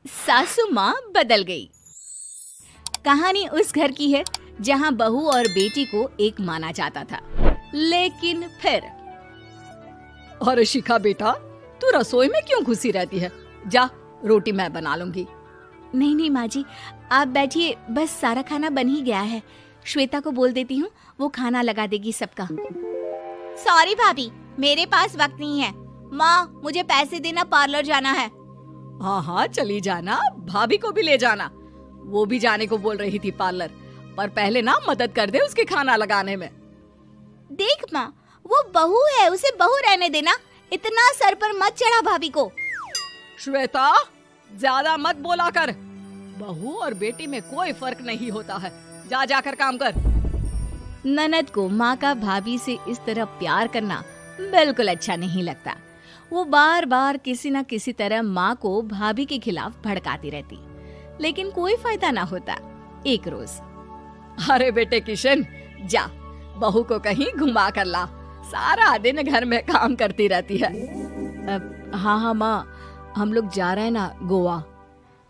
सासू माँ बदल गई। कहानी उस घर की है जहाँ बहू और बेटी को एक माना जाता था, लेकिन फिर अरे शिखा बेटा, तू रसोई में क्यों घुसी रहती है? जा, रोटी मैं बना लूंगी। नहीं नहीं माँ जी, आप बैठिए, बस सारा खाना बन ही गया है। श्वेता को बोल देती हूँ, वो खाना लगा देगी सबका। सॉरी भाभी, मेरे पास वक्त नहीं है। माँ, मुझे पैसे देना, पार्लर जाना है। हाँ हाँ चली जाना, भाभी को भी ले जाना। वो भी जाने को बोल रही थी पार्लर, पर पहले ना मदद कर दे उसके खाना लगाने में। देख माँ, वो बहू है, उसे बहू रहने देना, इतना सर पर मत चढ़ा भाभी को। श्वेता, ज्यादा मत बोला कर। बहू और बेटी में कोई फर्क नहीं होता है। जा जाकर काम कर। ननद को माँ का भाभी से इस तरह प्यार करना बिल्कुल अच्छा नहीं लगता। वो बार बार किसी न किसी तरह माँ को भाभी के खिलाफ भड़काती रहती, लेकिन कोई फायदा ना होता। एक रोज, अरे बेटे किशन, जा बहू को कहीं घुमा कर ला, सारा दिन घर में काम करती रहती है। हाँ हाँ माँ, हम लोग जा रहे हैं ना गोवा।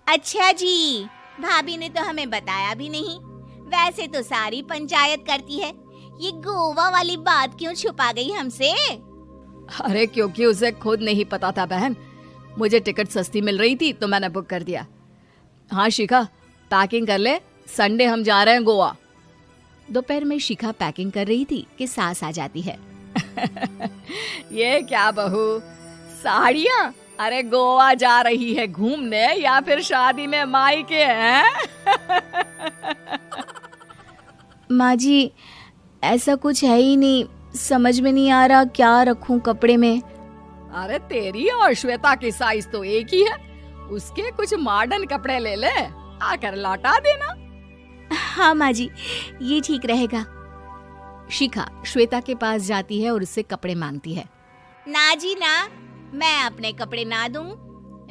अच्छा जी, भाभी ने तो हमें बताया भी नहीं। वैसे तो सारी पंचायत करती है, ये गोवा वाली बात क्यों छुपा गई हमसे? अरे क्योंकि उसे खुद नहीं पता था बहन। मुझे टिकट सस्ती मिल रही थी तो मैंने बुक कर दिया। हाँ शिखा, पैकिंग कर ले, संडे हम जा रहे हैं गोवा। दोपहर में शिखा पैकिंग कर रही थी कि सास आ जाती है। ये क्या बहू, साड़ियाँ? अरे गोवा जा रही है घूमने या फिर शादी में मायके हैं? माँ जी, ऐसा कुछ है ही नहीं, समझ में नहीं आ रहा क्या रखूं कपड़े में। अरे तेरी और श्वेता की साइज तो एक ही है, उसके कुछ मॉडर्न कपड़े ले ले, आकर लौटा देना। हाँ माँ जी, ये ठीक रहेगा। शिखा श्वेता के पास जाती है और उससे कपड़े मांगती है। ना जी ना, मैं अपने कपड़े ना दूं,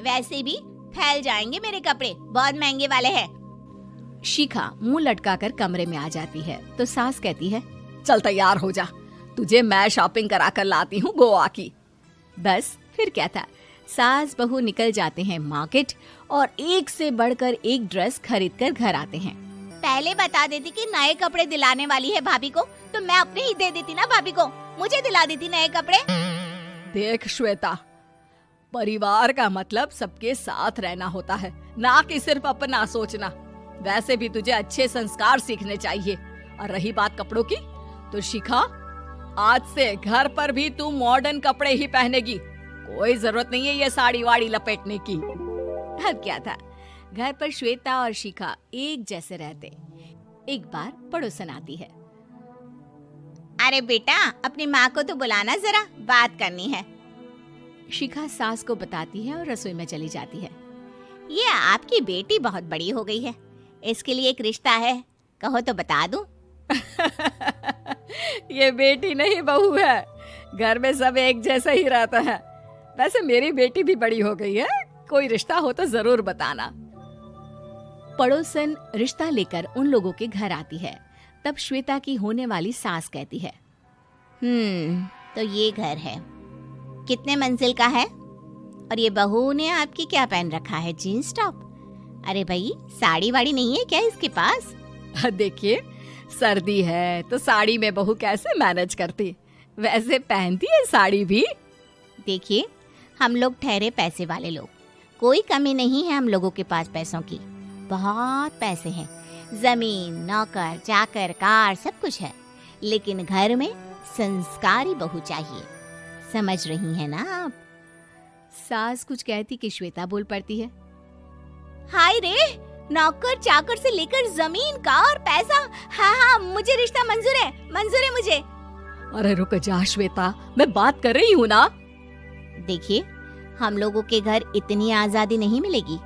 वैसे भी फैल जाएंगे मेरे कपड़े, बहुत महंगे वाले हैं। शिखा मुंह लटकाकर कमरे में आ जाती है तो सास कहती है, चल तैयार हो जा, तुझे मैं शॉपिंग करा कर लाती हूँ गोवा की। बस फिर क्या था, सास बहू निकल जाते हैं मार्केट और एक से बढ़कर एक ड्रेस खरीद कर घर आते हैं। पहले बता देती कि नए कपड़े दिलाने वाली है भाभी को, तो मैं अपने ही दे देती ना भाभी को, मुझे दिला देती नए कपड़े। देख श्वेता, परिवार का मतलब सबके साथ रहना होता है, ना कि सिर्फ अपना सोचना। वैसे भी तुझे अच्छे संस्कार सीखने चाहिए। और रही बात कपड़ों की, तो शिखा, आज से घर पर भी तू मॉडर्न कपड़े ही पहनेगी। कोई जरूरत नहीं है ये साड़ी वाड़ी लपेटने की। अब क्या था, घर पर श्वेता और शिखा एक जैसे रहते। एक बार पड़ोसन आती है। अरे बेटा, अपनी माँ को तो बुलाना, जरा बात करनी है। शिखा सास को बताती है और रसोई में चली जाती है। ये आपकी बेटी बहुत बड़ी हो गई है, इसके लिए एक रिश्ता है, कहो तो बता दूं। ये बेटी नहीं बहू है, घर में सब एक जैसा ही रहता है। वैसे मेरी बेटी भी बड़ी हो गई है, कोई रिश्ता हो तो जरूर बताना। पड़ोसन रिश्ता लेकर उन लोगों के घर आती है। तब श्वेता की होने वाली सास कहती है, तो ये घर है, कितने मंजिल का है? और ये बहू ने आपकी क्या पहन रखा है, जीन्स टॉप? अरे भाई, साड़ी वाड़ी नहीं है क्या इसके पास? देखिए, सर्दी है तो साड़ी में बहू कैसे मैनेज करती, वैसे पहनती है साड़ी भी। देखिए, हम लोग ठहरे पैसे वाले लोग, कोई कमी नहीं है हम लोगों के पास पैसों की, बहुत पैसे हैं, जमीन, नौकर चाकर, कार, सब कुछ है, लेकिन घर में संस्कारी बहू चाहिए। समझ रही हैं ना आप? सास कुछ कहती कि श्वेता बोल पड़ती है, हाय रे, नौकर चाकर से लेकर जमीन, कार, पैसा, हाँ, मुझे रिश्ता मंजूर है मुझे। अरे रुक जा श्वेता, मैं बात कर रही हूँ ना। देखिए, हम लोगों के घर इतनी आजादी नहीं मिलेगी।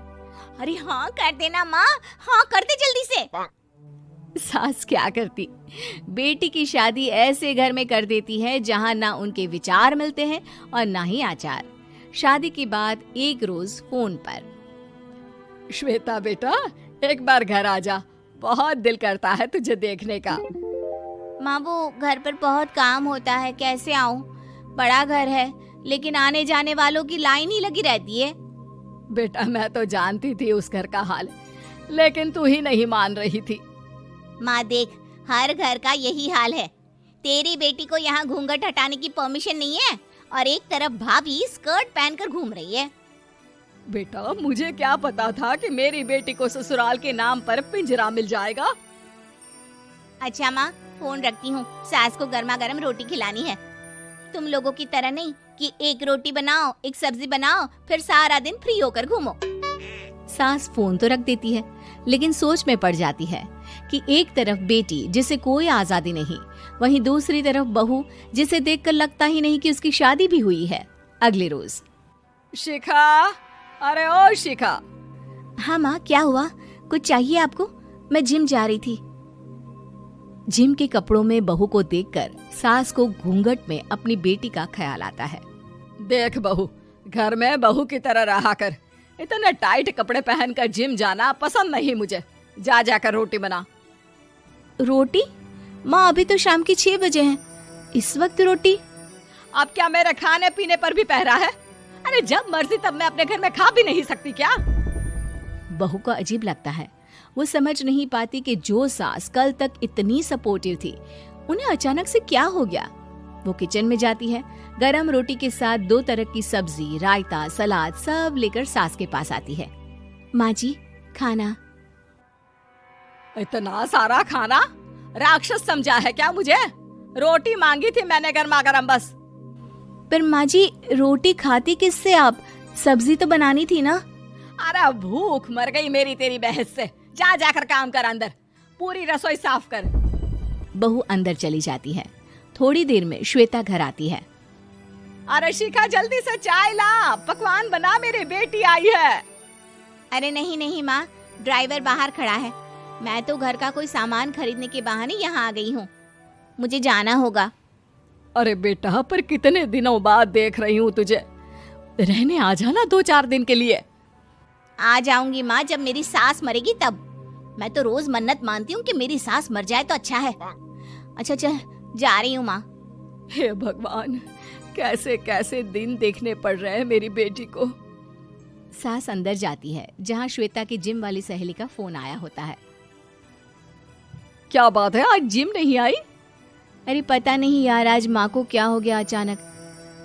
अरे हाँ कर देना माँ, हाँ कर दे जल्दी से। सास क्या करती, बेटी की शादी ऐसे घर में कर देती है जहाँ ना उनके विचार मिलते हैं और ना ही आचार। शादी के बाद एक रोज फोन पर, श्वेता बेटा, एक बार घर आ जा, बहुत दिल करता है तुझे देखने का। माँ, वो घर पर बहुत काम होता है, कैसे आऊँ? बड़ा घर है, लेकिन आने जाने वालों की लाइन ही लगी रहती है। बेटा मैं तो जानती थी उस घर का हाल, लेकिन तू ही नहीं मान रही थी। माँ देख, हर घर का यही हाल है। तेरी बेटी को यहाँ घूंघट हटाने की परमिशन नहीं है और एक तरफ भाभी स्कर्ट पहनकर घूम रही है। बेटा मुझे क्या पता था कि मेरी बेटी को ससुराल के नाम पर पिंजरा मिल जाएगा। अच्छा माँ, फोन रखती हूँ, सास को गर्मा गर्म रोटी खिलानी है। तुम लोगों की तरह नहीं कि एक रोटी बनाओ, एक सब्जी बनाओ, फिर सारा दिन फ्री होकर घूमो। सास फोन तो रख देती है, लेकिन सोच में पड़ जाती है कि एक तरफ बेटी जिसे कोई आजादी नहीं, वहीं दूसरी तरफ बहू जिसे देखकर लगता ही नहीं कि उसकी शादी भी हुई है। अगले रोज। शिखा, अरे ओ शिखा। हाँ माँ, क्या हुआ? कुछ चाहिए आपको? मैं जिम जा रही थी। जिम के कपड़ों में बहू को देखकर सास को घूंघट में अपनी बेटी का ख्याल आता है। देख बहू, घर में बहू की तरह रहा कर। इतने टाइट कपड़े पहनकर जिम जाना पसंद नहीं मुझे। जा जाकर रोटी बना। रोटी? माँ अभी तो शाम की 6 बजे हैं, इस वक्त रोटी? अब क्या मेरे खाने पीने पर भी पहरा है? अरे जब मर्जी तब मैं अपने घर में खा भी नहीं सकती क्या? बहू को अजीब लगता है। वो समझ नहीं पाती कि जो सास कल तक इतनी सपोर्टिव थी, उन्हें अचानक से क्या हो गया। वो किचन में जाती है, गरम रोटी के साथ 2 तरह की सब्जी, रायता, सलाद सब लेकर सास के पास आती है। माँ जी, खाना। इतना सारा खाना? राक्षस समझा है क्या मुझे? रोटी मांगी थी मैंने गर्मा गर्म बस। पर माँ जी, रोटी खाती किससे आप? सब्जी तो बनानी थी ना। अरे भूख मर गई मेरी तेरी बहस से। जा जाकर काम कर, अंदर पूरी रसोई साफ कर। बहू अंदर चली जाती है। थोड़ी देर में श्वेता घर आती है। अरे शिखा जल्दी से चाय ला, पकवान बना, मेरी बेटी आई है। अरे नहीं नहीं माँ, ड्राइवर बाहर खड़ा है। मैं तो घर का कोई सामान खरीदने के बहाने यहाँ आ गई हूँ, मुझे जाना होगा। अरे बेटा, पर कितने दिनों बाद देख रही हूँ तुझे, रहने आ जाना 2-4 दिन के लिए। आ जाऊंगी माँ, जब मेरी सास मरेगी तब। मैं तो रोज मन्नत मानती हूँ कि मेरी सास मर जाए तो अच्छा है। अच्छा चल, जा रही हूँ माँ। हे भगवान, कैसे कैसे दिन देखने पड़ रहे हैं मेरी बेटी को। सास अंदर जाती है, जहाँ श्वेता की जिम वाली सहेली का फोन आया होता है। क्या बात है, आज जिम नहीं आई? अरे पता नहीं यार, आज माँ को क्या हो गया अचानक।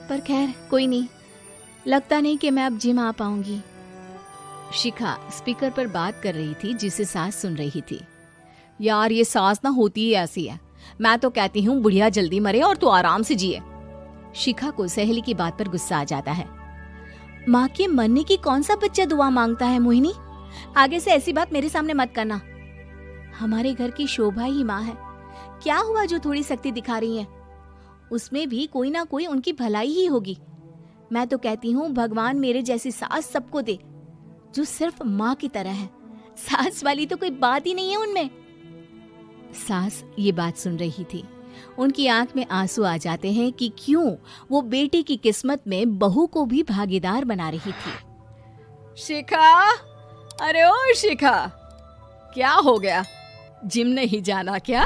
पर खैर कोई नहीं, लगता नहीं कि मैं अब जिम आ पाऊंगी। शिखा स्पीकर पर बात कर रही थी, जिसे सास सुन रही थी। यार ये सास ना होती ही ऐसी है। मैं तो कहती हूँ बुढ़िया जल्दी मरे और तू आराम से जिए। शिखा को सहेली की बात पर गुस्सा आ जाता है। माँ के मरने की कौन सा बच्चा दुआ मांगता है मोहिनी? आगे से ऐसी बात मेरे सामने मत करना। हमारे घर की शोभा ही माँ है। क्या हुआ जो थोड़ी सख्ती दिखा रही है? उसमें भी कोई ना कोई उनकी भलाई ही होगी। मैं तो कहती हूँ भगवान मेरे जैसी सास सबको दे, जो सिर्फ माँ की तरह है। सास वाली तो कोई बात ही नहीं है उनमें। सास ये बात सुन रही थी। उनकी आंख में आंसू आ जाते हैं कि क्यों वो बेटी की किस्मत में बहू को भी भागीदार बना रही थी। शिखा, अरे ओ शिखा, क्या हो गया? जिम नहीं जाना क्या?